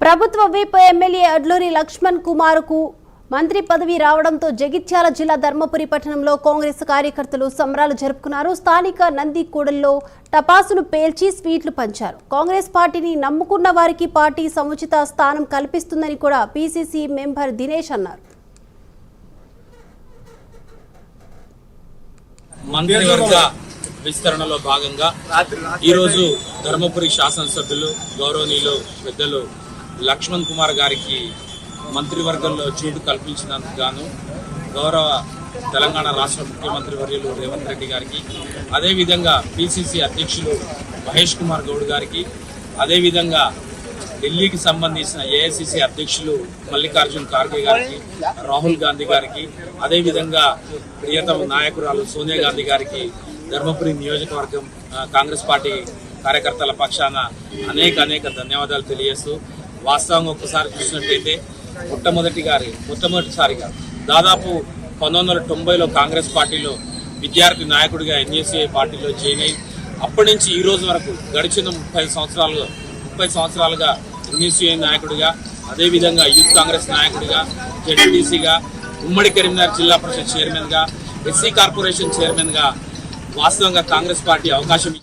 ప్రభుత్వ whip MLA Adluri Laxman కుమార్కు మంత్రి పదవి రావడంతో జగిత్యాల జిల్లా ధర్మపురి పట్టణంలో కాంగ్రెస్ కార్యకర్తలు సంబరాలు జరుపుకున్నారు. స్థానిక నందికూడల్లో టపాసులు పేల్చి స్వీట్లు పంచారు. కాంగ్రెస్ పార్టీని నమ్ముకున్న వారికి పార్టీ సముచిత స్థానం కల్పిస్తుందని కూడా పీసీసీ మెంబర్ దినేష్ అన్నారు. మంత్రివర్గ విస్తరణలో భాగంగా ఈరోజు ధర్మపురి శాసనసభ్యులు గౌరవనీయులు పెద్దలు లక్ష్మణ్ కుమార్ గారికి మంత్రివర్గంలో చోటు కల్పించినందుకు గాను గౌరవ తెలంగాణ రాష్ట్ర ముఖ్యమంత్రి వర్యులు రేవంత్ రెడ్డి గారికి, అదేవిధంగా పిసిసి అధ్యక్షులు మహేష్ కుమార్ గౌడ్ గారికి, అదేవిధంగా ఢిల్లీకి సంబంధించిన ఏఐసిసి అధ్యక్షులు మల్లికార్జున్ ఖార్గే గారికి, రాహుల్ గాంధీ గారికి, అదేవిధంగా ప్రియతమ నాయకురాలు సోనియా గాంధీ గారికి ధర్మపురి నియోజకవర్గం కాంగ్రెస్ పార్టీ కార్యకర్తల పక్షాన అనేక ధన్యవాదాలు తెలియజేస్తూ, వాస్తవంగా ఒక్కసారి చూసినట్టయితే మొట్టమొదటిసారిగా దాదాపు 1990లో కాంగ్రెస్ పార్టీలో విద్యార్థి నాయకుడిగా ఎన్ఎస్ఏ పార్టీలో జాయిన్ అయ్యి అప్పటి నుంచి ఈ రోజు వరకు గడిచిన 30 సంవత్సరాలుగా ఎన్ఎస్ఏ నాయకుడిగా, అదేవిధంగా యూత్ కాంగ్రెస్ నాయకుడిగా, జెడ్పీటీసీగా, ఉమ్మడి కరీంనగర్ జిల్లా పరిషత్ చైర్మన్గా, ఎస్సీ కార్పొరేషన్ చైర్మన్గా వాస్తవంగా కాంగ్రెస్ పార్టీ అవకాశం